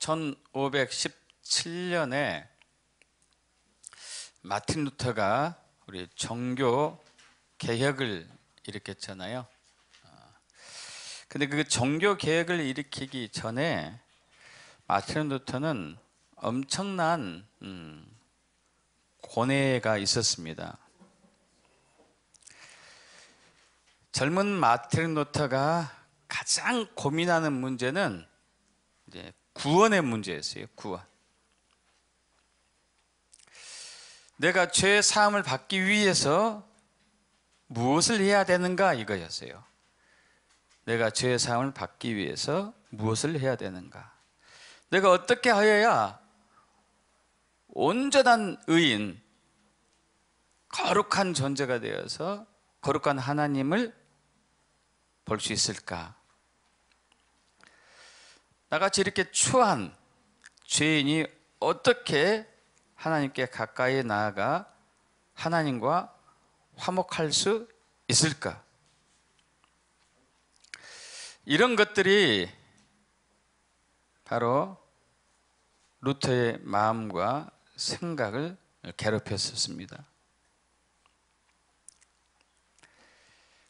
1517년에 마틴 루터가 우리 종교 개혁을 일으켰잖아요. 근데 그 종교 개혁을 일으키기 전에 마틴 루터는 엄청난 고뇌가 있었습니다. 젊은 마틴 루터가 가장 고민하는 문제는 이제 구원의 문제였어요. 구원. 내가 죄 사함을 받기 위해서 무엇을 해야 되는가 이거였어요. 내가 죄 사함을 받기 위해서 무엇을 해야 되는가? 내가 어떻게 하여야 온전한 의인, 거룩한 존재가 되어서 거룩한 하나님을 볼 수 있을까? 나같이 이렇게 추한 죄인이 어떻게 하나님께 가까이 나아가 하나님과 화목할 수 있을까? 이런 것들이 바로 루터의 마음과 생각을 괴롭혔었습니다.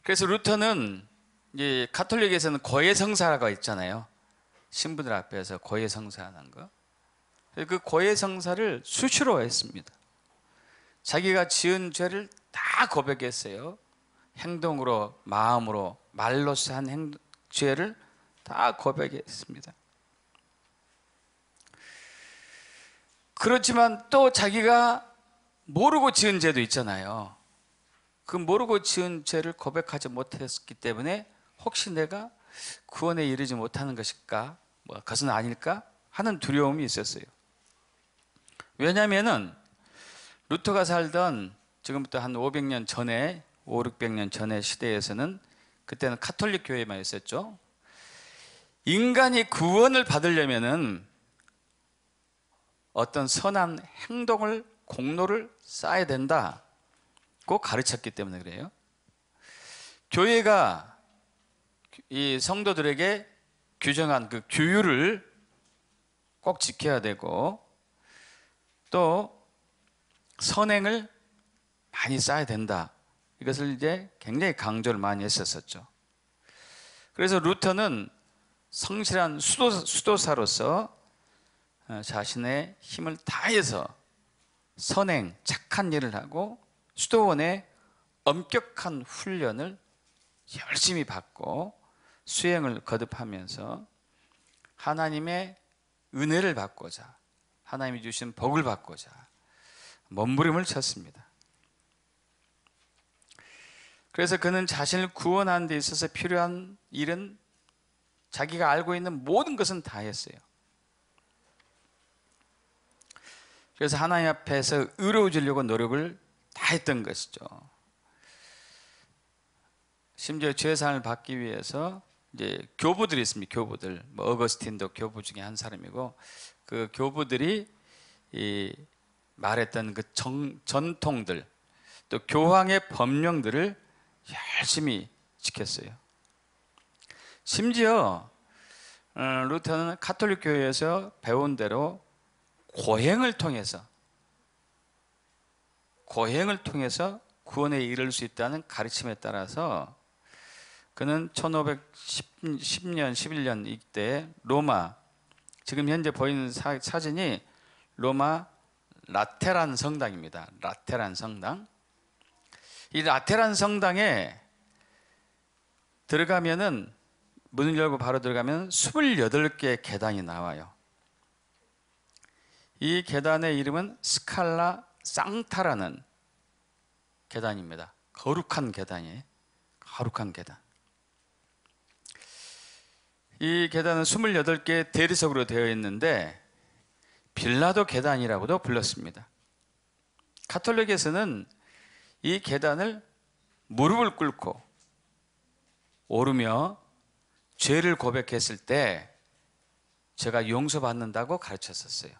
그래서 루터는 이제 가톨릭에서는 고해성사가 있잖아요. 신부들 앞에서 고해성사하는 거. 그 고해성사를 수시로 했습니다. 자기가 지은 죄를 다 고백했어요. 행동으로, 마음으로, 말로서 한 죄를 다 고백했습니다. 그렇지만 또 자기가 모르고 지은 죄도 있잖아요. 그 모르고 지은 죄를 고백하지 못했기 때문에 혹시 내가 구원에 이르지 못하는 것일까? 그것은 아닐까? 하는 두려움이 있었어요. 왜냐하면은 루터가 살던 지금부터 한 500년 전에 600년 전의 시대에서는 그때는 카톨릭 교회만 있었죠. 인간이 구원을 받으려면은 어떤 선한 행동을 공로를 쌓아야 된다고 가르쳤기 때문에 그래요. 교회가 이 성도들에게 규정한 그 규율을 꼭 지켜야 되고 또 선행을 많이 쌓아야 된다. 이것을 이제 굉장히 강조를 많이 했었죠. 그래서 루터는 성실한 수도사로서 자신의 힘을 다해서 선행, 착한 일을 하고 수도원의 엄격한 훈련을 열심히 받고 수행을 거듭하면서 하나님의 은혜를 받고자, 하나님이 주신 복을 받고자 몸부림을 쳤습니다. 그래서 그는 자신을 구원하는 데 있어서 필요한 일은 자기가 알고 있는 모든 것은 다 했어요. 그래서 하나님 앞에서 의로워지려고 노력을 다 했던 것이죠. 심지어 죄사함을 받기 위해서 이제 교부들이 있습니다. 교부들, 어거스틴도 교부 중에 한 사람이고, 그 교부들이 말했던 그 전통들, 또 교황의 법령들을 열심히 지켰어요. 심지어 루터는 가톨릭 교회에서 배운 대로 고행을 통해서 구원에 이를 수 있다는 가르침에 따라서 그는 1510년, 11년 이때 로마, 지금 현재 보이는 사진이 로마 라테란 성당입니다. 라테란 성당. 이 라테란 성당에 들어가면은, 문을 열고 바로 들어가면 28개의 계단이 나와요. 이 계단의 이름은 스칼라 상타라는 계단입니다. 거룩한 계단이에요. 거룩한 계단. 이 계단은 28개의 대리석으로 되어 있는데 빌라도 계단이라고도 불렀습니다. 가톨릭에서는 이 계단을 무릎을 꿇고 오르며 죄를 고백했을 때 죄가 용서받는다고 가르쳤었어요.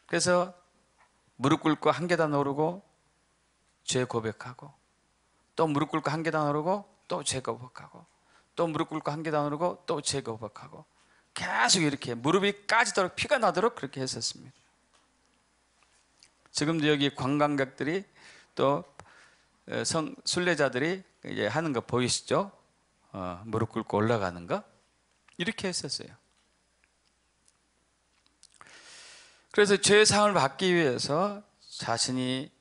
그래서 무릎 꿇고 한 계단 오르고 죄 고백하고, 또 무릎 꿇고 한 계단 오르고 또 죄 고백하고, 또 무릎 꿇고 한 계단 오르고 또 죄 고백하고, 계속 이렇게 무릎이 까지도록 피가 나도록 그렇게 했었습니다. 지금도 여기 관광객들이 또 순례자들이 이제 하는 거 보이시죠? 무릎 꿇고 올라가는 거 이렇게 했었어요. 그래서 죄사함을 받기 위해서 자신이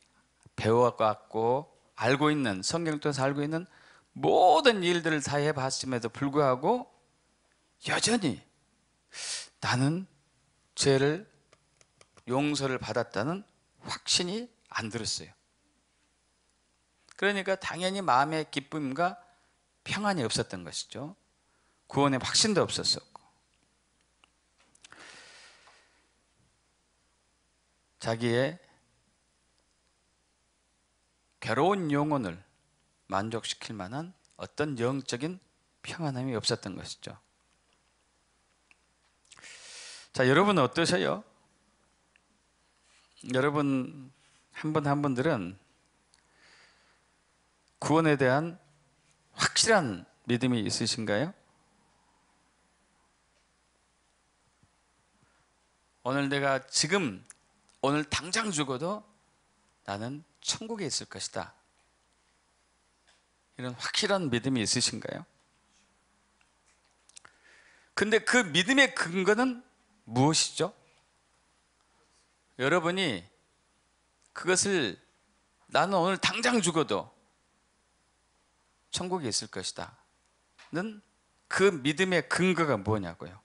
배워갖고 알고 있는, 성경을 통해서 알고 있는 모든 일들을 다 해봤음에도 불구하고 여전히 나는 죄를 용서를 받았다는 확신이 안 들었어요. 그러니까 당연히 마음의 기쁨과 평안이 없었던 것이죠. 구원의 확신도 없었었고, 자기의 괴로운 영혼을 만족시킬 만한 어떤 영적인 평안함이 없었던 것이죠. 자, 여러분 어떠세요? 여러분 한 분 한 분들은 구원에 대한 확실한 믿음이 있으신가요? 오늘 내가 지금 오늘 당장 죽어도 나는 천국에 있을 것이다, 이런 확실한 믿음이 있으신가요? 근데 그 믿음의 근거는 무엇이죠? 여러분이 그것을 나는 오늘 당장 죽어도 천국에 있을 것이다 는 그 믿음의 근거가 뭐냐고요?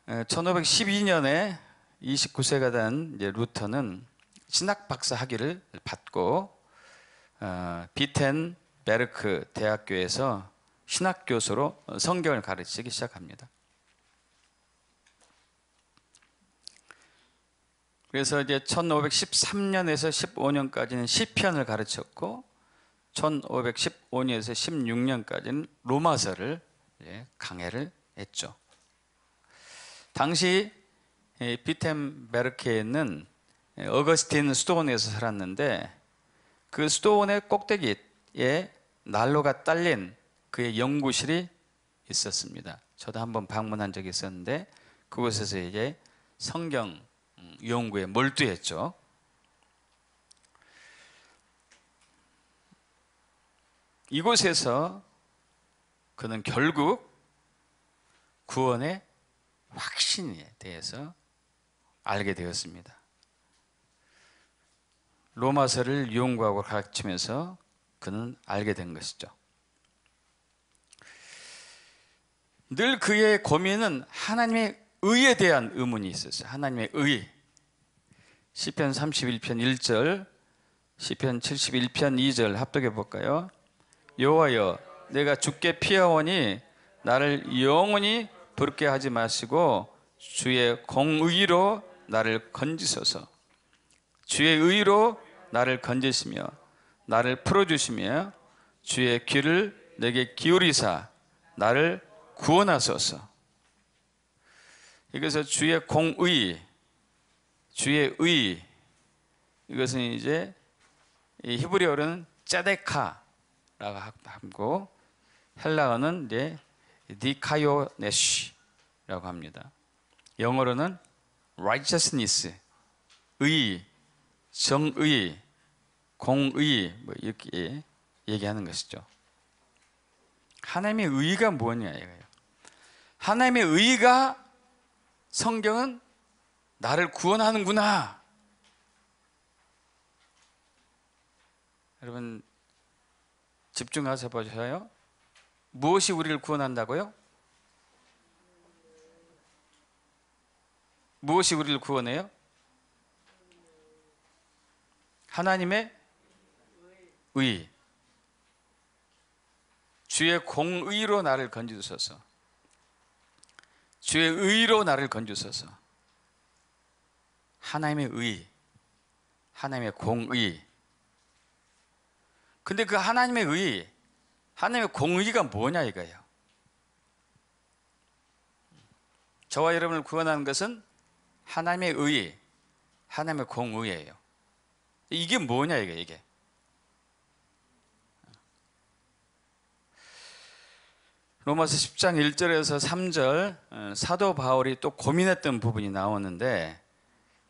에, 1512년에 29세가 된 이제 루터는 신학 박사 학위를 받고 비텐베르크 대학교에서 신학 교수로 성경을 가르치기 시작합니다. 그래서 이제 1513년에서 15년까지는 시편을 가르쳤고 1515년에서 16년까지는 로마서를 강해를 했죠. 당시 비텐베르크에는 어거스틴 수도원에서 살았는데 그 수도원의 꼭대기에 난로가 딸린 그의 연구실이 있었습니다. 저도 한번 방문한 적이 있었는데 그곳에서 이제 성경 연구에 몰두했죠. 이곳에서 그는 결국 구원의 확신에 대해서 알게 되었습니다. 로마서를 연구하고 가르치면서 그는 알게 된 것이죠. 늘 그의 고민은 하나님의 의에 대한 의문이 있었어요. 하나님의 의. 시편 31편 1절, 시편 71편 2절 합독해 볼까요? 여호와여, 내가 주께 피하오니 나를 영원히 부르게 하지 마시고 주의 공의로 나를 건지소서. 주의 의로 나를 건지시며 나를 풀어주시며 주의 귀를 내게 기울이사 나를 구원하소서. 이것은 주의 공의, 주의 의, 이것은 이제 히브리어로는 짜데카라고 하고 헬라어는 이제 디카요네시라고 합니다. 영어로는 righteousness, 의, 정의, 공의 뭐 이렇게 얘기하는 것이죠. 하나님의 의가 뭐냐 이거예요. 하나님의 의가 성경은 나를 구원하는구나. 여러분 집중해서 보셔요. 무엇이 우리를 구원한다고요? 무엇이 우리를 구원해요? 하나님의 의. 주의 공의로 나를 건지소서. 주의 의로 나를 건지소서. 하나님의 의, 하나님의 공의. 근데 그 하나님의 의, 하나님의 공의가 뭐냐 이거예요. 저와 여러분을 구원하는 것은 하나님의 의, 하나님의 공의예요. 이게 뭐냐 이게. 로마서 10장 1절에서 3절 사도 바울이 또 고민했던 부분이 나오는데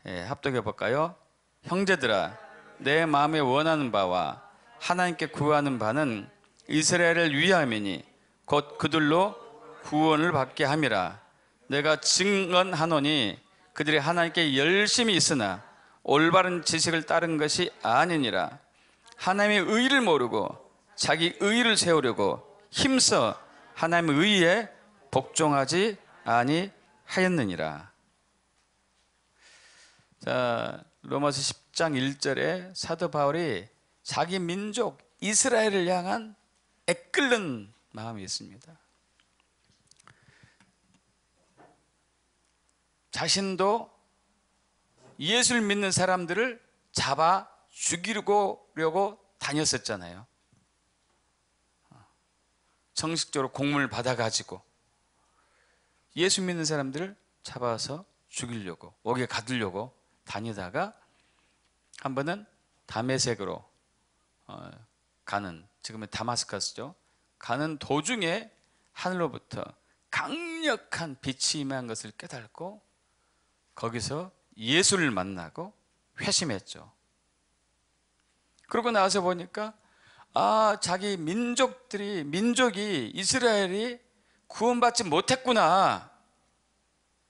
합독해 볼까요? 형제들아, 내 마음에 원하는 바와 하나님께 구하는 바는 이스라엘을 위함이니 곧 그들로 구원을 받게 함이라. 내가 증언하노니 그들이 하나님께 열심히 있으나 올바른 지식을 따른 것이 아니니라. 하나님의 의를 모르고 자기 의를 세우려고 힘써 하나님의 의에 복종하지 아니하였느니라. 자, 로마서 10장 1절에 사도 바울이 자기 민족 이스라엘을 향한 애끓는 마음이 있습니다. 자신도 예수를 믿는 사람들을 잡아 죽이려고 다녔었잖아요. 정식적으로 공문을 받아가지고 예수 믿는 사람들을 잡아서 죽이려고, 옥에 가두려고 다니다가 한 번은 다메섹으로 가는, 지금은 다마스커스죠. 가는 도중에 하늘로부터 강력한 빛이 임한 것을 깨닫고 거기서 예수를 만나고 회심했죠. 그러고 나서 보니까 자기 민족이 이스라엘이 구원받지 못했구나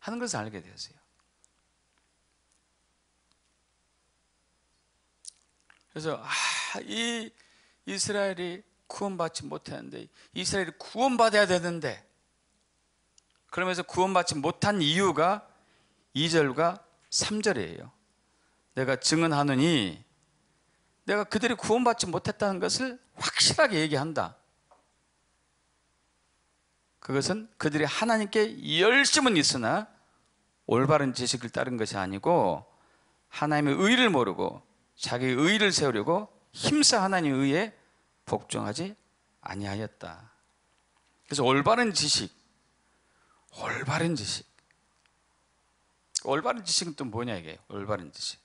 하는 것을 알게 되었어요. 그래서 이 이스라엘이 구원받지 못했는데, 이스라엘이 구원받아야 되는데, 그러면서 구원받지 못한 이유가 2절과 3절이에요. 내가 증언하노니, 내가 그들이 구원받지 못했다는 것을 확실하게 얘기한다. 그것은 그들이 하나님께 열심은 있으나 올바른 지식을 따른 것이 아니고 하나님의 의를 모르고 자기 의를 세우려고 힘써 하나님의 의에 복종하지 아니하였다. 그래서 올바른 지식은 또 뭐냐 이게? 올바른 지식.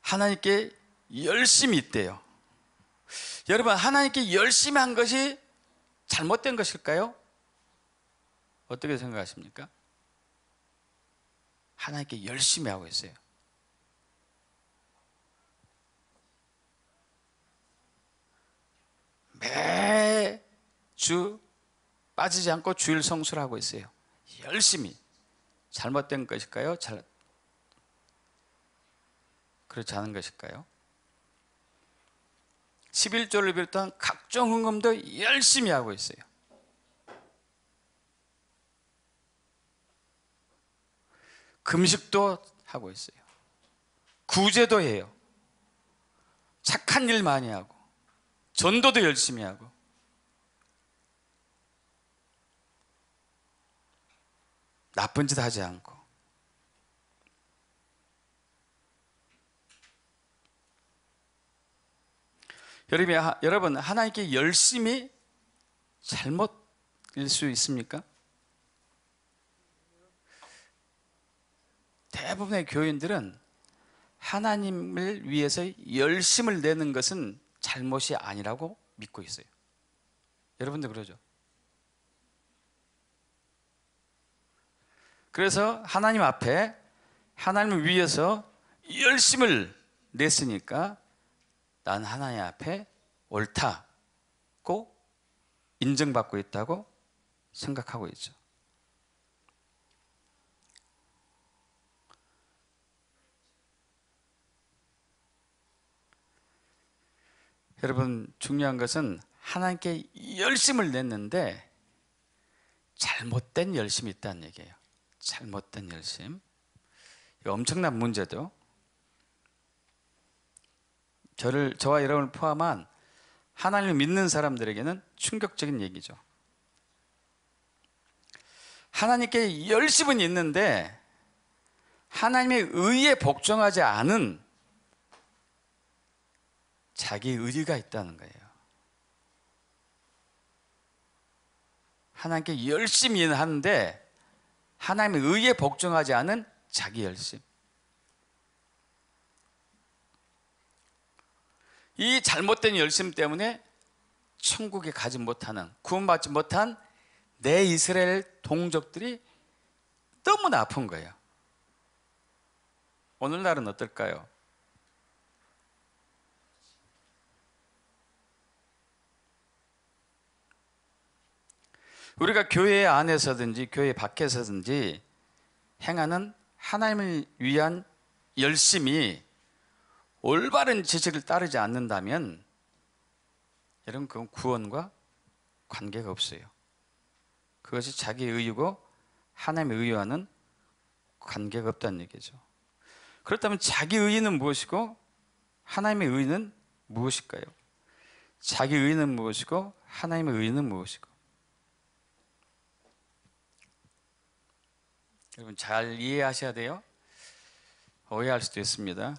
하나님께 열심히 있대요. 여러분, 하나님께 열심히 한 것이 잘못된 것일까요? 어떻게 생각하십니까? 하나님께 열심히 하고 있어요. 매주 빠지지 않고 주일 성수를 하고 있어요. 열심히. 잘못된 것일까요? 그렇지 않은 것일까요? 11조를 비롯한 각종 헌금도 열심히 하고 있어요. 금식도 하고 있어요. 구제도 해요. 착한 일 많이 하고, 전도도 열심히 하고. 나쁜 짓 하지 않고. 여러분, 하나님께 열심히 잘못일 수 있습니까? 대부분의 교인들은 하나님을 위해서 열심을 내는 것은 잘못이 아니라고 믿고 있어요. 여러분도 그러죠? 그래서 하나님 앞에 하나님을 위해서 열심을 냈으니까 난 하나님 앞에 옳다고 인정받고 있다고 생각하고 있죠. 여러분, 중요한 것은 하나님께 열심을 냈는데 잘못된 열심이 있다는 얘기예요. 잘못된 열심. 이거 엄청난 문제도. 저와 여러분을 포함한 하나님을 믿는 사람들에게는 충격적인 얘기죠. 하나님께 열심은 있는데 하나님의 의에 복종하지 않은 자기 의리가 있다는 거예요. 하나님께 열심히 하는데 하나님의 의에 복종하지 않은 자기 열심. 이 잘못된 열심 때문에 천국에 가지 못하는, 구원받지 못한 내 이스라엘 동족들이 너무나 아픈 거예요. 오늘날은 어떨까요? 우리가 교회 안에서든지 교회 밖에서든지 행하는 하나님을 위한 열심이 올바른 지식을 따르지 않는다면 여러분, 그건 구원과 관계가 없어요. 그것이 자기의 의이고 하나님의 의와는 관계가 없다는 얘기죠. 그렇다면 자기 의는 무엇이고 하나님의 의는 무엇일까요? 자기 의는 무엇이고 하나님의 의는 무엇이고? 여러분, 잘 이해하셔야 돼요. 오해할 수도 있습니다.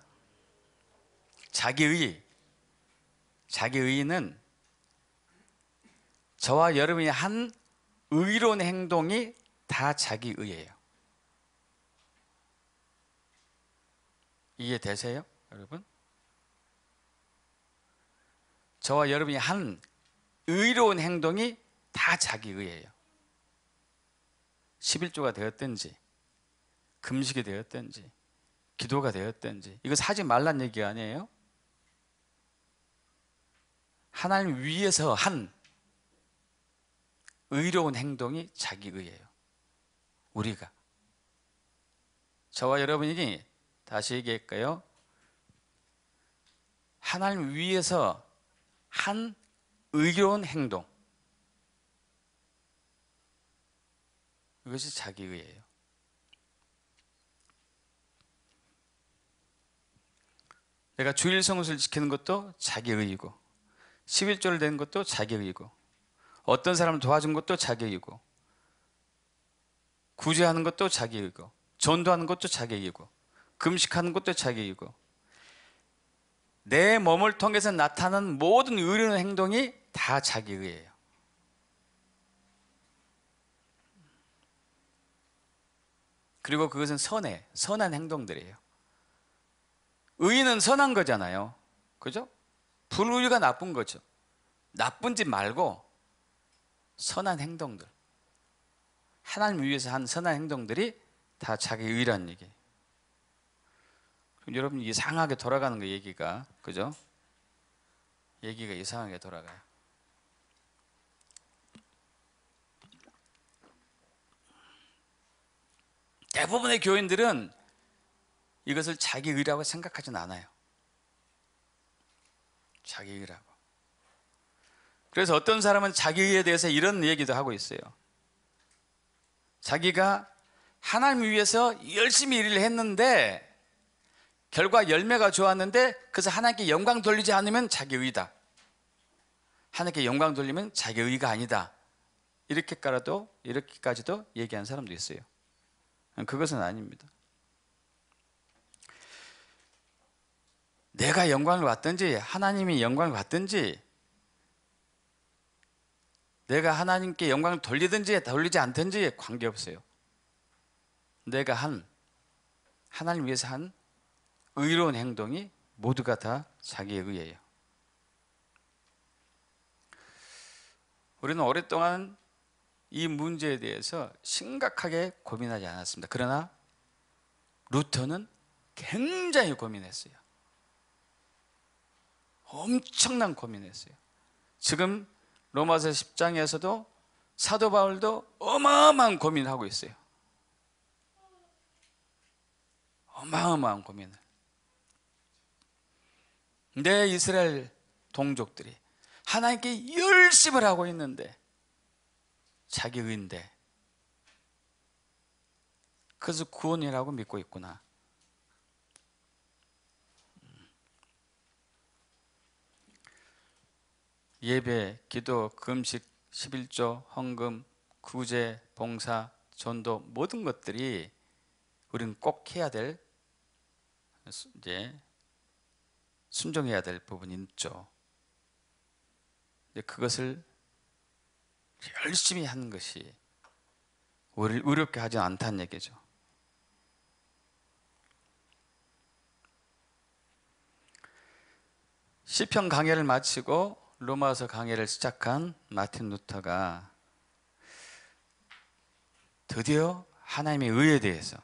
자기 의는 저와 여러분이 한 의로운 행동이 다 자기 의예요. 이해되세요, 여러분? 저와 여러분이 한 의로운 행동이 다 자기 의예요. 11조가 되었든지 금식이 되었든지 기도가 되었든지, 이거 하지 말란 얘기가 아니에요. 하나님 위에서 한 의로운 행동이 자기 의예요. 우리가, 저와 여러분이, 다시 얘기할까요? 하나님 위에서 한 의로운 행동, 이것이 자기 의예요. 내가 주일 성수를 지키는 것도 자기 의이고, 11조를 내는 것도 자기 의이고, 어떤 사람을 도와준 것도 자기 의이고, 구제하는 것도 자기 의이고, 전도하는 것도 자기 의이고, 금식하는 것도 자기 의이고, 내 몸을 통해서 나타나는 모든 의로운 행동이 다 자기 의예요. 그리고 그것은 선한 행동들이에요. 의는 선한 거잖아요. 그죠? 불의가 나쁜 거죠. 나쁜 짓 말고 선한 행동들, 하나님 위해서 한 선한 행동들이 다 자기 의라는 얘기예요. 그럼 여러분, 이상하게 돌아가는 거, 얘기가. 그죠? 얘기가 이상하게 돌아가요. 대부분의 교인들은 이것을 자기 의라고 생각하지는 않아요. 자기 의라고. 그래서 어떤 사람은 자기 의에 대해서 이런 얘기도 하고 있어요. 자기가 하나님 위해서 열심히 일을 했는데 결과 열매가 좋았는데, 그래서 하나님께 영광 돌리지 않으면 자기 의다, 하나님께 영광 돌리면 자기 의가 아니다, 이렇게까지도 얘기하는 사람도 있어요. 그것은 아닙니다. 내가 영광을 받든지 하나님이 영광을 받든지, 내가 하나님께 영광을 돌리든지 돌리지 않든지 관계없어요. 내가 하나님 위해서 한 의로운 행동이 모두가 다 자기의 의예요. 우리는 오랫동안 이 문제에 대해서 심각하게 고민하지 않았습니다. 그러나 루터는 굉장히 고민했어요. 엄청난 고민했어요. 지금 로마서 10장에서도 사도 바울도 어마어마한 고민을 하고 있어요. 어마어마한 고민을. 내 이스라엘 동족들이 하나님께 열심을 하고 있는데, 자기 의인데, 그래서 구원이라고 믿고 있구나. 예배, 기도, 금식, 11조, 헌금, 구제, 봉사, 전도, 모든 것들이 우리는 꼭 해야 될, 이제 순종해야 될 부분이 있죠. 그것을 열심히 하는 것이 어렵게 하지 않다는 얘기죠. 시편 강해를 마치고 로마서 강해를 시작한 마틴 루터가 드디어 하나님의 의에 대해서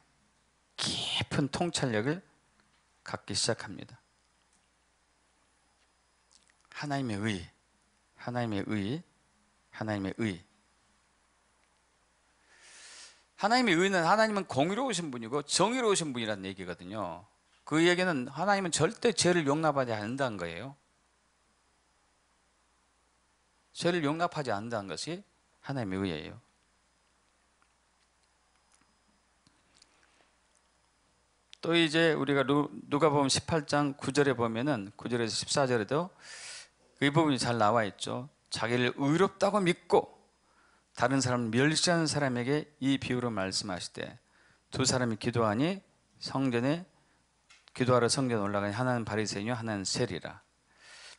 깊은 통찰력을 갖기 시작합니다. 하나님의 의, 하나님의 의, 하나님의 의. 하나님의 의는 하나님은 공의로우신 분이고 정의로우신 분이라는 얘기거든요. 그 얘기는 하나님은 절대 죄를 용납하지 않는다는 거예요. 죄를 용납하지 않는다는 것이 하나님의 의예요. 또 이제 우리가 누가복음 18장 9절에 보면은 9절에서 14절에도 이 부분이 잘 나와 있죠. 자기를 의롭다고 믿고 다른 사람을 멸시하는 사람에게 이 비유로 말씀하시되 두 사람이 기도하니 성전에 기도하러 성전에 올라가니 하나는 바리새인이요 하나는 세리라.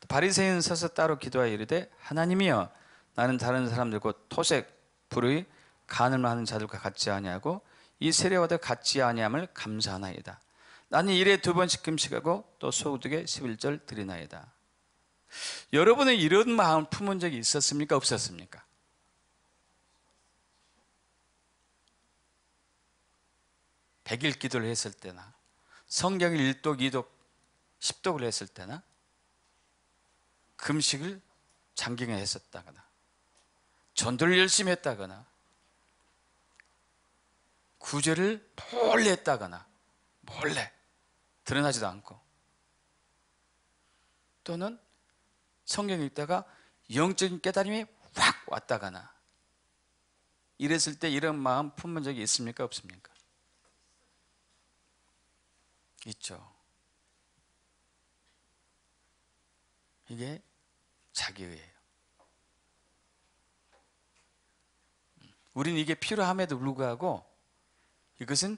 바리새인은 서서 따로 기도하여 이르되 하나님이여 나는 다른 사람들 곧 토색 불의 간음을 하는 자들과 같지 아니하고 이 세례와도 같지 아니함을 감사하나이다. 나는 일에 2번씩 금식하고 또 소득에 11절 드리나이다. 여러분은 이런 마음을 품은 적이 있었습니까? 없었습니까? 백일 기도를 했을 때나 성경을 1독, 2독, 10독을 했을 때나 금식을 장기간 했었다거나 전도를 열심히 했다거나 구제를 몰래 했다거나 몰래 드러나지도 않고 또는 성경 읽다가 영적인 깨달음이 확 왔다거나 이랬을 때 이런 마음 품은 적이 있습니까? 없습니까? 있죠. 이게 자기의예요. 우리는 이게 필요함에도 불구하고 이것은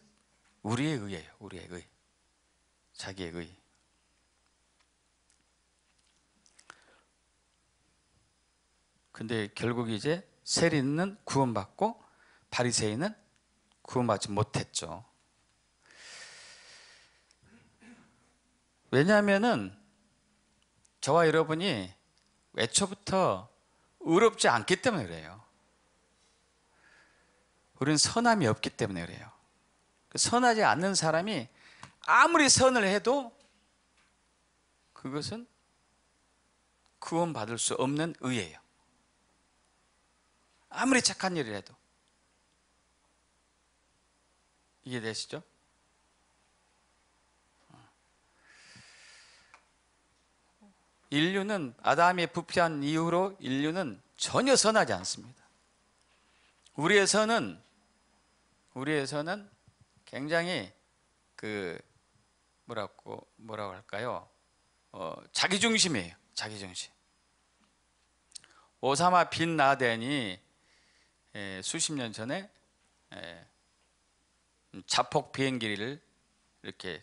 우리의 의예요. 우리의 의. 자기의 의. 근데 결국 이제 세리는 구원받고 바리새인은 구원받지 못했죠. 왜냐하면은 저와 여러분이 애초부터 의롭지 않기 때문에 그래요. 우리는 선함이 없기 때문에 그래요. 선하지 않는 사람이 아무리 선을 해도 그것은 구원받을 수 없는 의예요. 아무리 착한 일을 해도. 이해되시죠? 인류는 아담이 부패한 이후로 인류는 전혀 선하지 않습니다. 우리의 선은 굉장히 뭐라고 할까요? 자기중심이에요. 자기중심. 오사마 빈 라덴이 수십 년 전에 자폭 비행기를 이렇게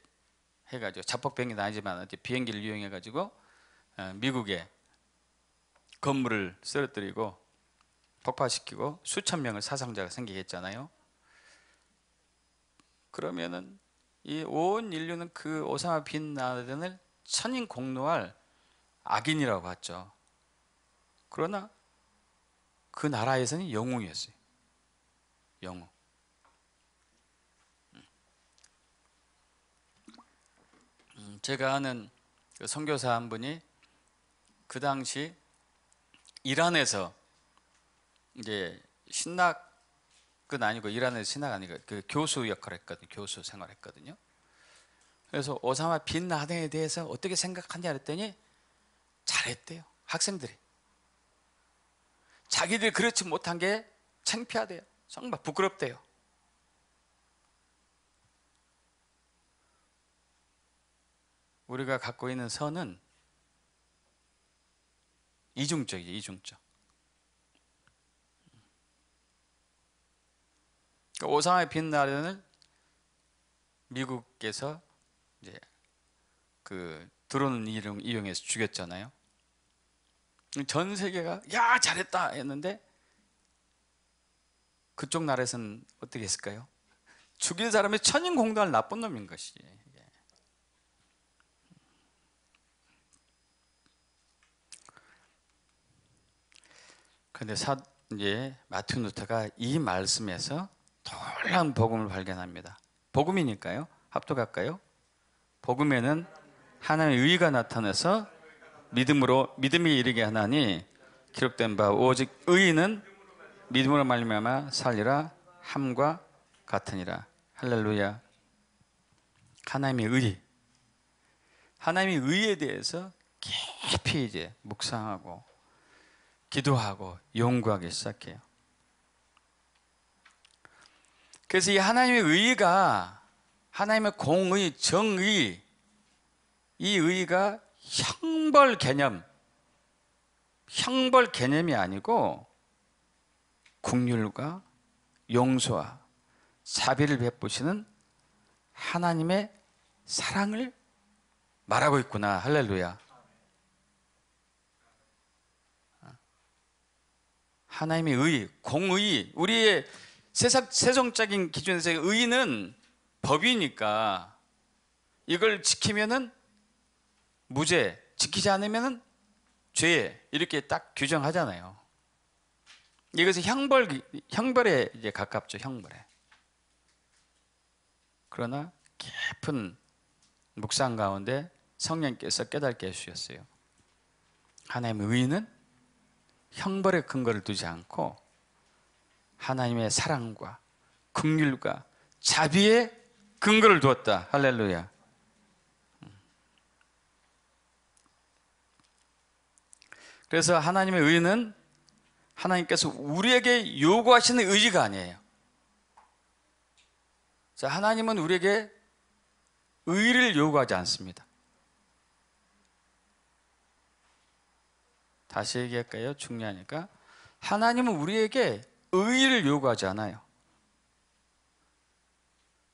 해가지고 자폭 비행기는 아니지만 비행기를 이용해가지고 미국의 건물을 쓰러뜨리고 폭파시키고 수천 명의 사상자가 생기게 했잖아요. 그러면은 이 온 인류는 그 오사마 빈 라덴을 천인 공노할 악인이라고 봤죠. 그러나 그 나라에서는 영웅이었어요. 영웅. 제가 아는 그 선교사 한 분이 그 당시 이란에서 이제 신학은 아니고 이란에서 신학 아니고 그 교수 역할을 했거든요. 교수 생활했거든요. 그래서 오사마 빈 라덴에 대해서 어떻게 생각하냐 그랬더니 잘했대요. 학생들이. 자기들 그렇지 못한 게 창피하대요. 정말 부끄럽대요. 우리가 갖고 있는 선은 이중적이죠. 이중적. 오사마 빈 라덴을 미국에서 이제 그 드론을 이용해서 죽였잖아요. 전 세계가 야 잘했다 했는데 그쪽 나라에서는 어떻게 했을까요? 죽인 사람이 천인공노할 나쁜 놈인 것이. 그런데 이제 마틴 루터가 이 말씀에서 놀라운 복음을 발견합니다. 복음이니까요. 합독할까요? 복음에는 하나님의 의가 나타나서 믿음이 이르게 하나니 기록된 바 오직 의인은 믿음으로 말미암아 살리라 함과 같으니라. 할렐루야. 하나님의 의에 대해서 깊이 이제 묵상하고 기도하고 연구하기 시작해요. 그래서 이 하나님의 의가 하나님의 공의, 정의, 이 의가 형벌 개념이 아니고 긍휼과 용서와 자비를 베푸시는 하나님의 사랑을 말하고 있구나. 할렐루야. 하나님의 의, 공의, 우리의 세상적인 기준에서의 의는 법이니까 이걸 지키면은 무죄, 지키지 않으면은 죄, 이렇게 딱 규정하잖아요. 이것은 형벌에 이제 가깝죠, 형벌에. 그러나 깊은 묵상 가운데 성령께서 깨닫게 해주셨어요. 하나님의 의는 형벌의 근거를 두지 않고 하나님의 사랑과 긍휼과 자비의 근거를 두었다. 할렐루야. 그래서 하나님의 의는 하나님께서 우리에게 요구하시는 의지가 아니에요. 자, 하나님은 우리에게 의를 요구하지 않습니다. 다시 얘기할까요? 중요하니까. 하나님은 우리에게 의를 요구하지 않아요.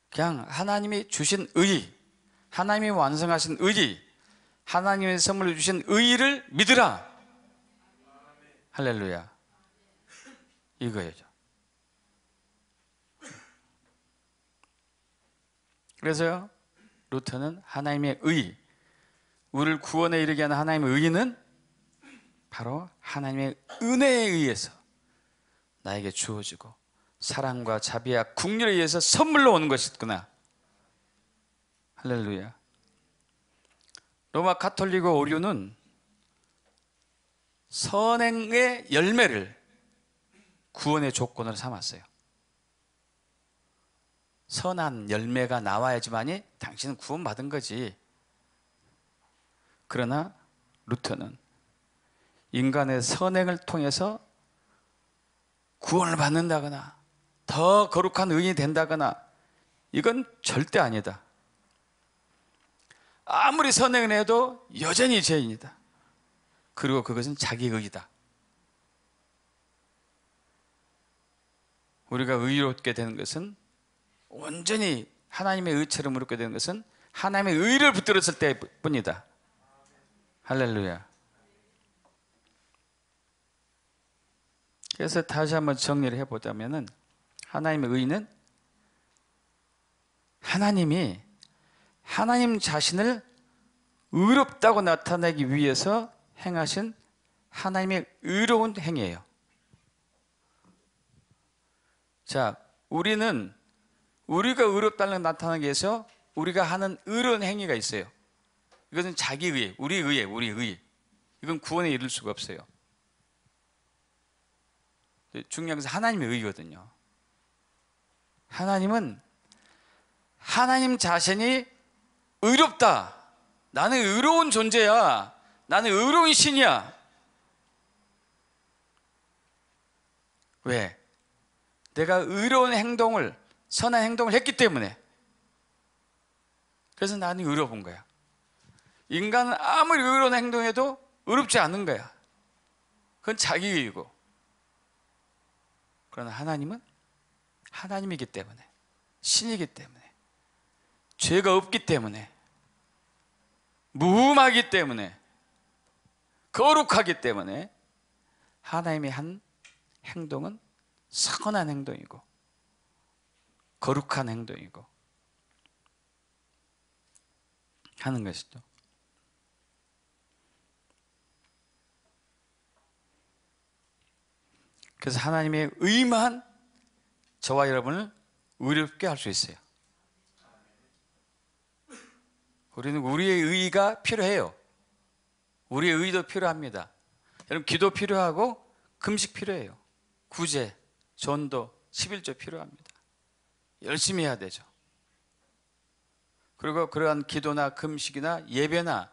그냥 하나님이 주신 의, 하나님이 완성하신 의, 하나님의 선물로 주신 의를 믿으라. 할렐루야. 이거예요. 그래서 루터는 하나님의 의, 우리를 구원에 이르게 하는 하나님의 의는 바로 하나님의 은혜에 의해서 나에게 주어지고 사랑과 자비와 긍휼에 의해서 선물로 오는 것이구나. 할렐루야. 로마 가톨릭 오류는 선행의 열매를 구원의 조건으로 삼았어요. 선한 열매가 나와야지만이 당신은 구원받은 거지. 그러나 루터는 인간의 선행을 통해서 구원을 받는다거나 더 거룩한 의인이 된다거나 이건 절대 아니다. 아무리 선행을 해도 여전히 죄인이다. 그리고 그것은 자기 의이다. 우리가 의롭게 되는 것은 온전히 하나님의 의처럼 의롭게 되는 것은 하나님의 의를 붙들었을 때뿐이다. 할렐루야. 그래서 다시 한번 정리를 해보자면은 하나님의 의는 하나님이 하나님 자신을 의롭다고 나타내기 위해서 행하신 하나님의 의로운 행위예요. 자, 우리는 우리가 의롭다는 걸 나타내기 위해서 우리가 하는 의로운 행위가 있어요. 이것은 자기 의, 우리 의. 이건 구원에 이를 수가 없어요. 중요한 것은 하나님의 의거든요. 하나님은 하나님 자신이 의롭다. 나는 의로운 존재야. 나는 의로운 신이야. 왜? 내가 의로운 행동을, 선한 행동을 했기 때문에. 그래서 나는 의로운 거야. 인간은 아무리 의로운 행동해도 의롭지 않은 거야. 그건 자기 의이고. 그러나 하나님은 하나님이기 때문에, 신이기 때문에, 죄가 없기 때문에, 무음하기 때문에, 거룩하기 때문에 하나님이 한 행동은 선한 행동이고 거룩한 행동이고 하는 것이죠. 그래서 하나님의 의만 저와 여러분을 의롭게 할 수 있어요. 우리는 우리의 의가 필요해요. 우리의 의도 필요합니다. 여러분, 기도 필요하고 금식 필요해요. 구제, 전도, 11조 필요합니다. 열심히 해야 되죠. 그리고 그러한 기도나 금식이나 예배나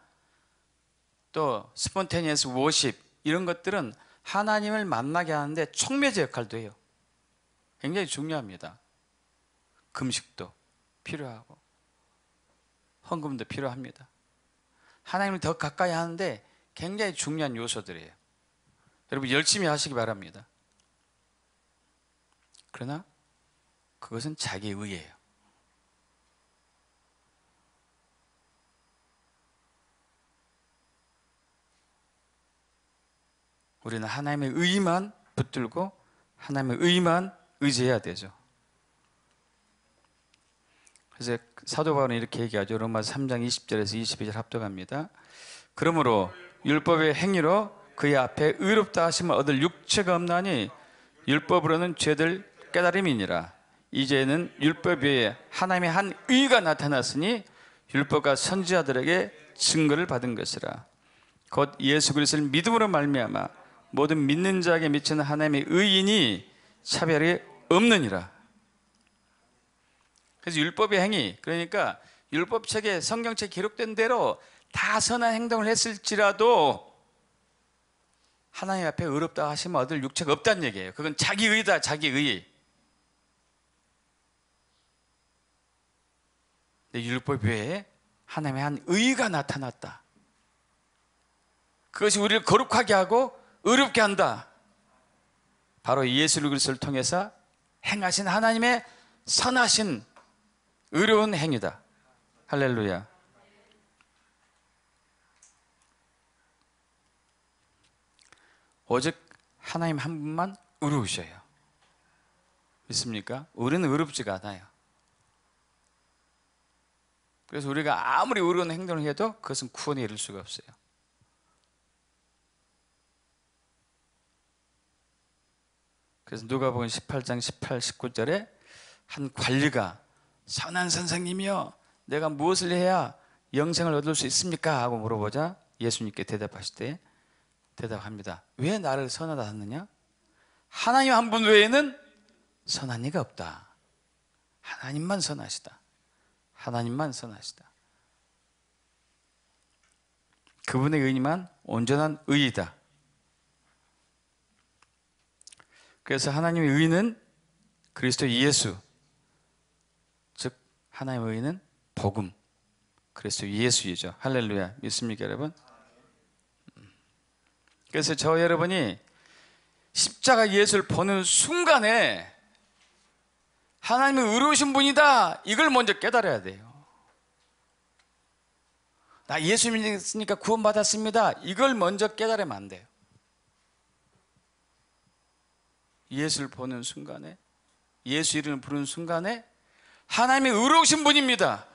또 스폰테니어스 워십 이런 것들은 하나님을 만나게 하는데 촉매제 역할도 해요. 굉장히 중요합니다. 금식도 필요하고 헌금도 필요합니다. 하나님을 더 가까이 하는데 굉장히 중요한 요소들이에요. 여러분 열심히 하시기 바랍니다. 그러나 그것은 자기 의예요. 우리는 하나님의 의만 붙들고 하나님의 의만 의지해야 되죠. 그래서 사도 바울은 이렇게 얘기하죠. 로마서 3장 20절에서 22절 합독합니다. 그러므로 율법의 행위로 그의 앞에 의롭다 하심을 얻을 육체가 없나니 율법으로는 죄들 깨달음이니라. 이제는 율법 외에 하나님의 한 의가 나타났으니 율법과 선지자들에게 증거를 받은 것이라. 곧 예수 그리스도를 믿음으로 말미암아 모든 믿는 자에게 미치는 하나님의 의인이 차별이 없느니라. 그래서 율법의 행위, 그러니까 율법책에 성경책에 기록된 대로 다 선한 행동을 했을지라도 하나님 앞에 의롭다 하시면 얻을 육체가 없다는 얘기예요. 그건 자기 의다, 자기 의. 근데 율법 외에 하나님의 한 의가 나타났다. 그것이 우리를 거룩하게 하고 의롭게 한다. 바로 예수 그리스도를 통해서 행하신 하나님의 선하신 의로운 행위다. 할렐루야. 오직 하나님 한 분만 의로우셔요. 믿습니까? 우리는 의롭지가 않아요. 그래서 우리가 아무리 의로운 행동을 해도 그것은 구원에 이를 수가 없어요. 그래서 누가복음 18장 18, 19절에 한 관리가 선한 선생님이여 내가 무엇을 해야 영생을 얻을 수 있습니까? 하고 물어보자 예수님께 대답하실 때 대답합니다. 왜 나를 선하다 하느냐? 하나님 한 분 외에는 선한 이가 없다. 하나님만 선하시다. 하나님만 선하시다. 그분의 의만 온전한 의이다. 그래서 하나님의 의는 그리스도 예수, 즉 하나님의 의는 복음, 그리스도 예수이죠. 할렐루야. 믿습니까 여러분? 그래서 저 여러분이 십자가 예수를 보는 순간에 하나님의 의로우신 분이다, 이걸 먼저 깨달아야 돼요. 나 예수 믿으니까 구원받았습니다, 이걸 먼저 깨달으면 안 돼요. 예수를 보는 순간에, 예수 이름을 부르는 순간에 하나님의 의로우신 분입니다.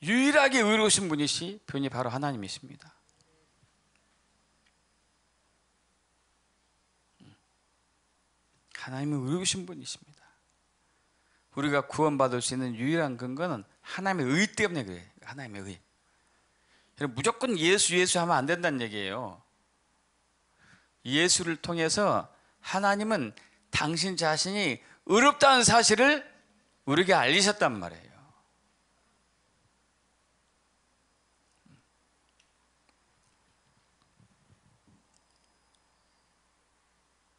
유일하게 의로우신 분이 바로 하나님이십니다. 하나님은 의로우신 분이십니다. 우리가 구원받을 수 있는 유일한 근거는 하나님의 의 때문에 그래요. 하나님의 의. 무조건 예수 하면 안 된다는 얘기예요. 예수를 통해서 하나님은 당신 자신이 의롭다는 사실을 우리에게 알리셨단 말이에요.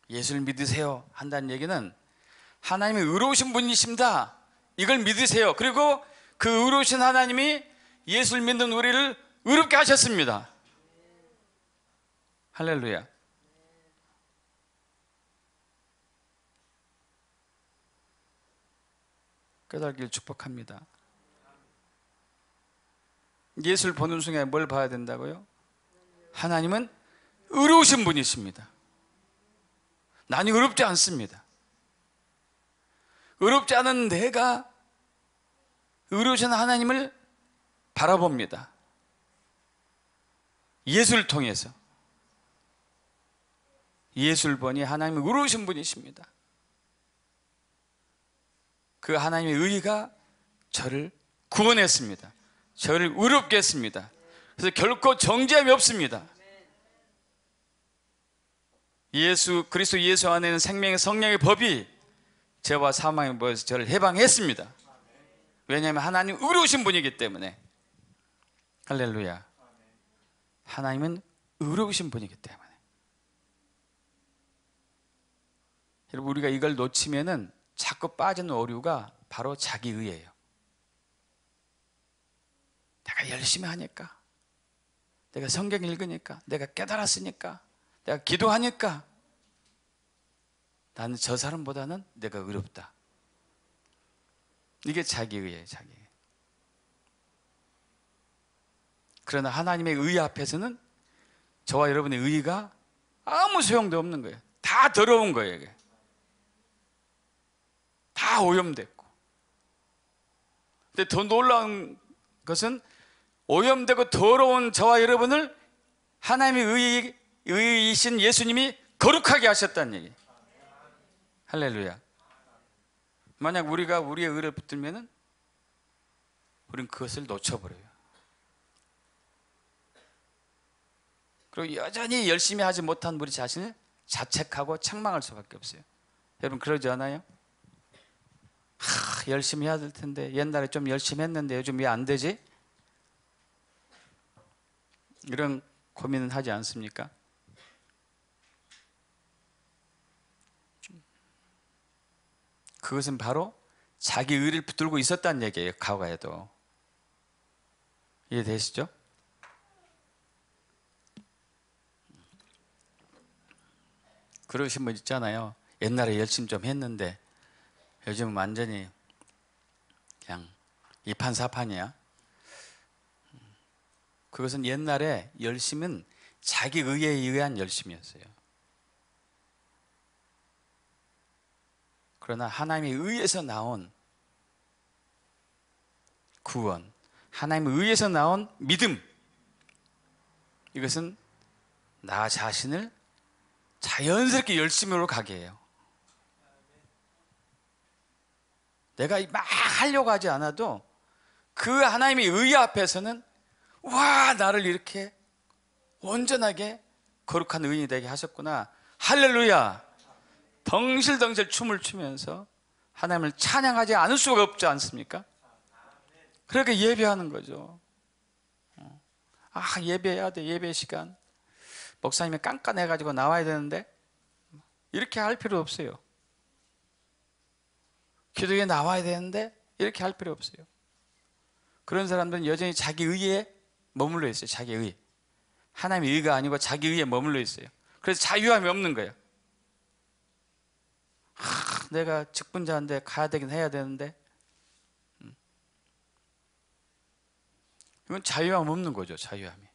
예수를 믿으세요 한다는 얘기는 하나님이 의로우신 분이십니다, 이걸 믿으세요. 그리고 그 의로우신 하나님이 예수를 믿는 우리를 의롭게 하셨습니다. 할렐루야. 깨달기를 축복합니다. 예수를 보는 순간에 뭘 봐야 된다고요? 하나님은 의로우신 분이십니다. 나는 의롭지 않습니다. 의롭지 않은 내가 의로우신 하나님을 바라봅니다. 예수를 통해서. 예수를 보니 하나님은 의로우신 분이십니다. 그 하나님의 의가 저를 구원했습니다. 저를 의롭게 했습니다. 그래서 결코 정죄함이 없습니다. 그리스도 예수 안에는 생명의 성령의 법이 죄와 사망의 법에서 저를 해방했습니다. 왜냐하면 하나님 의로우신 분이기 때문에. 할렐루야. 하나님은 의로우신 분이기 때문에. 여러분, 우리가 이걸 놓치면은 자꾸 빠지는 오류가 바로 자기의예요. 내가 열심히 하니까, 내가 성경 읽으니까, 내가 깨달았으니까, 내가 기도하니까 나는 저 사람보다는 내가 의롭다. 이게 자기의예요, 자기. 그러나 하나님의 의 앞에서는 저와 여러분의 의가 아무 소용도 없는 거예요. 다 더러운 거예요. 이게. 다 오염됐고. 근데 더 놀라운 것은 오염되고 더러운 저와 여러분을 하나님의 의이신 예수님이 거룩하게 하셨다는 얘기. 할렐루야. 만약 우리가 우리의 의를 붙들면은 우리는 그것을 놓쳐버려요. 그리고 여전히 열심히 하지 못한 우리 자신을 자책하고 책망할 수밖에 없어요. 여러분 그러지 않아요? 열심히 해야 될 텐데 옛날에 좀 열심히 했는데 요즘 왜 안 되지? 이런 고민은 하지 않습니까? 그것은 바로 자기 의를 붙들고 있었다는 얘기예요. 과거에도. 이해되시죠? 그러신 분 있잖아요. 옛날에 열심히 좀 했는데 요즘은 완전히 그냥 이판사판이야. 그것은 옛날에 열심은 자기 의에 의한 열심이었어요. 그러나 하나님의 의에서 나온 구원, 하나님의 의에서 나온 믿음, 이것은 나 자신을 자연스럽게 열심으로 가게 해요. 내가 막 하려고 하지 않아도 그 하나님의 의 앞에서는 와, 나를 이렇게 온전하게 거룩한 의인이 되게 하셨구나. 할렐루야. 덩실덩실 춤을 추면서 하나님을 찬양하지 않을 수가 없지 않습니까? 그렇게 예배하는 거죠. 예배해야 돼. 예배 시간. 목사님이 깐깐해가지고 나와야 되는데 이렇게 할 필요 없어요. 기도에 나와야 되는데 이렇게 할 필요 없어요. 그런 사람들은 여전히 자기 의에 머물러 있어요. 자기 의. 하나님의 의가 아니고 자기 의에 머물러 있어요. 그래서 자유함이 없는 거예요. 내가 직분자인데 가야 되긴 해야 되는데 이건 자유함 없는 거죠. 자유함이.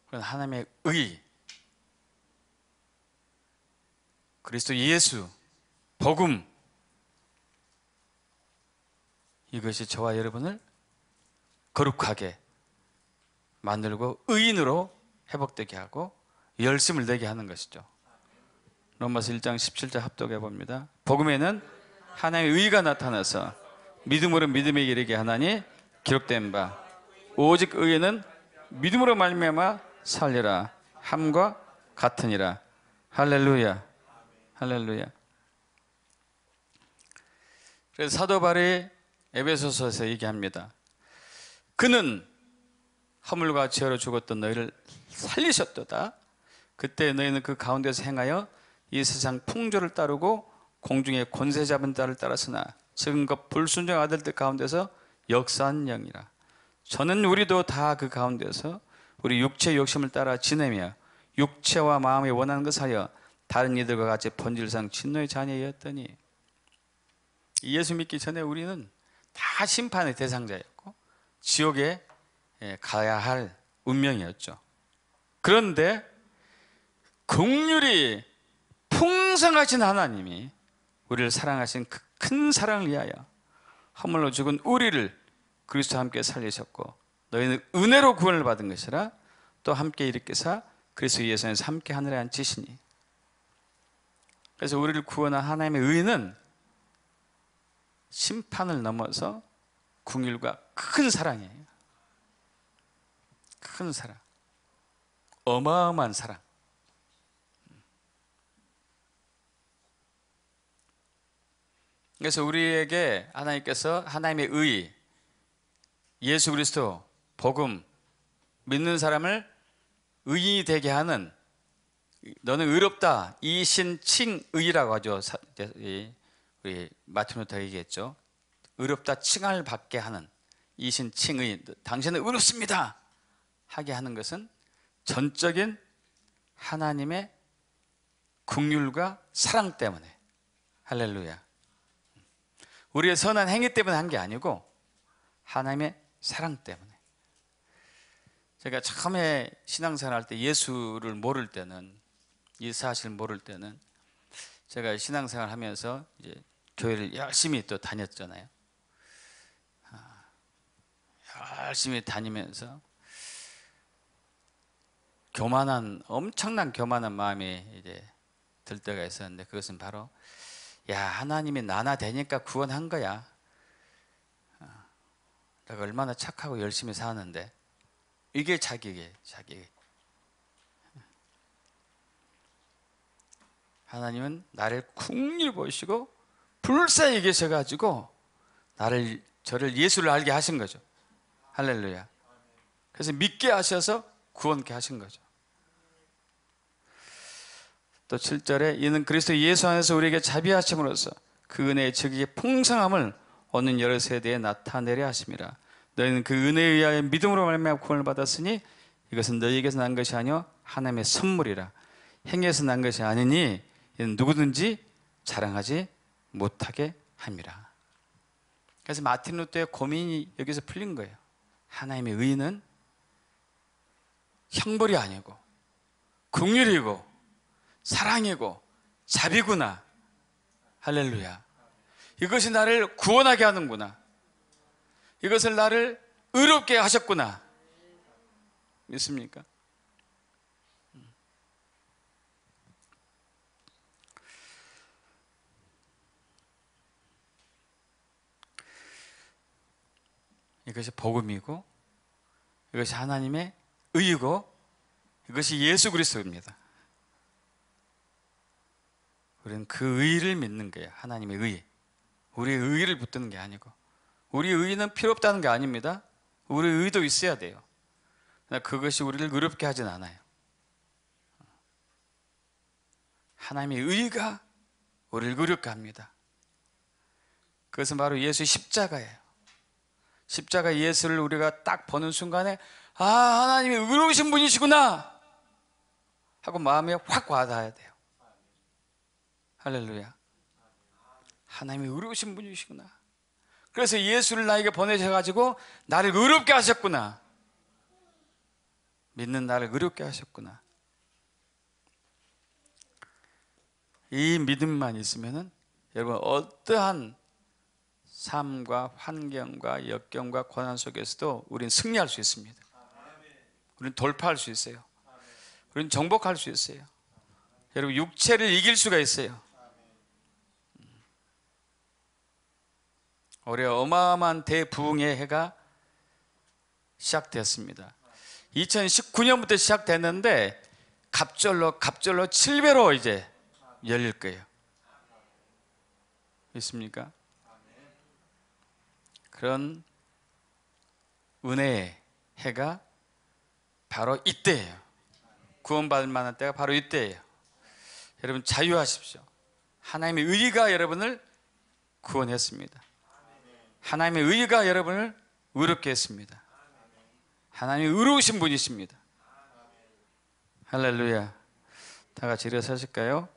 그런 하나님의 의, 그리스도 예수, 복음, 이것이 저와 여러분을 거룩하게 만들고 의인으로 회복되게 하고 열심을 내게 하는 것이죠. 로마서 1장 17절 합독해 봅니다. 복음에는 하나님의 의가 나타나서 믿음으로 믿음에 이르게 하나니 기록된 바 오직 의에는 믿음으로 말미암아 살리라 함과 같으니라. 할렐루야. 할렐루야. 그래서 사도 바울이 에베소서에서 얘기합니다. 그는 허물과 죄로 죽었던 너희를 살리셨도다. 그때 너희는 그 가운데서 행하여 이 세상 풍조를 따르고 공중의 권세 잡은 자를 따랐으나 지금 그 불순종 아들들 가운데서 역사한 영이라. 저는 우리도 다 그 가운데서 우리 육체의 욕심을 따라 지내며 육체와 마음이 원하는 것을 하여 다른 이들과 같이 본질상 진노의 자녀였더니, 예수 믿기 전에 우리는 다 심판의 대상자였고 지옥에 가야 할 운명이었죠. 그런데 긍휼이 풍성하신 하나님이 우리를 사랑하신 그 큰 사랑을 위하여 허물로 죽은 우리를 그리스도와 함께 살리셨고 너희는 은혜로 구원을 받은 것이라 또 함께 일으키사 그리스도 예수에서 함께 하늘에 앉히시니. 그래서 우리를 구원한 하나님의 의는 심판을 넘어서 긍휼과 큰 사랑이에요. 큰 사랑, 어마어마한 사랑. 그래서 우리에게 하나님께서 하나님의 의, 예수 그리스도 복음 믿는 사람을 의인이 되게 하는, 너는 의롭다 이신칭의라고 하죠. 우리 마틴 루터가 얘기했죠. 의롭다 칭함을 받게 하는 이신칭의, 당신은 의롭습니다 하게 하는 것은 전적인 하나님의 긍휼과 사랑 때문에. 할렐루야. 우리의 선한 행위 때문에 한 게 아니고 하나님의 사랑 때문에. 제가 처음에 신앙생활 할 때 예수를 모를 때는, 이 사실을 모를 때는 제가 신앙생활 하면서 이제 교회를 열심히 또 다녔잖아요. 열심히 다니면서 엄청난 교만한 마음이 이제 들 때가 있었는데, 그것은 바로 야, 하나님이 나나 되니까 구원한 거야. 내가 얼마나 착하고 열심히 사는데. 이게 자기. 하나님은 나를 긍휼히 보시고 불쌍히 계셔가지고 저를 예수를 알게 하신 거죠. 할렐루야. 그래서 믿게 하셔서 구원케 하신 거죠. 또 7절에 이는 그리스도 예수 안에서 우리에게 자비하심으로써 그 은혜의 즉위의 풍성함을 오는 여러 세대에 나타내려 하심이라. 너희는 그 은혜에 의하여 믿음으로 말미암아 구원을 받았으니 이것은 너희에게서 난 것이 아니요 하나님의 선물이라. 행위에서 난 것이 아니니 이는 누구든지 자랑하지 못하게 함이라. 그래서 마틴 루터의 고민이 여기서 풀린 거예요. 하나님의 의는 형벌이 아니고 긍휼이고 사랑이고 자비구나. 할렐루야. 이것이 나를 구원하게 하는구나. 이것을 나를 의롭게 하셨구나. 믿습니까? 이것이 복음이고 이것이 하나님의 의이고 이것이 예수 그리스도입니다. 우리는 그 의를 믿는 거예요. 하나님의 의. 우리의 의를 붙드는 게 아니고. 우리의 의는 필요 없다는 게 아닙니다. 우리의 의도 있어야 돼요. 그것이 우리를 의롭게 하진 않아요. 하나님의 의가 우리를 의롭게 합니다. 그것은 바로 예수의 십자가예요. 십자가 예수를 우리가 딱 보는 순간에 아, 하나님이 의로우신 분이시구나 하고 마음에 확 와닿아야 돼요. 할렐루야. 하나님이 의로우신 분이시구나. 그래서 예수를 나에게 보내셔가지고 나를 의롭게 하셨구나. 믿는 나를 의롭게 하셨구나. 이 믿음만 있으면은 여러분 어떠한 삶과 환경과 역경과 고난 속에서도 우리는 승리할 수 있습니다. 우리는 돌파할 수 있어요. 우리는 정복할 수 있어요. 여러분 육체를 이길 수가 있어요. 올해 어마어마한 대부흥의 해가 시작되었습니다. 2019년부터 시작됐는데 갑절로 7배로 이제 열릴 거예요. 있습니까? 그런 은혜의 해가 바로 이때예요. 구원받을 만한 때가 바로 이때예요. 여러분 자유하십시오. 하나님의 의가 여러분을 구원했습니다. 하나님의 의가 여러분을 의롭게 했습니다. 하나님이 의로우신 분이십니다. 할렐루야. 다 같이 일어서실까요?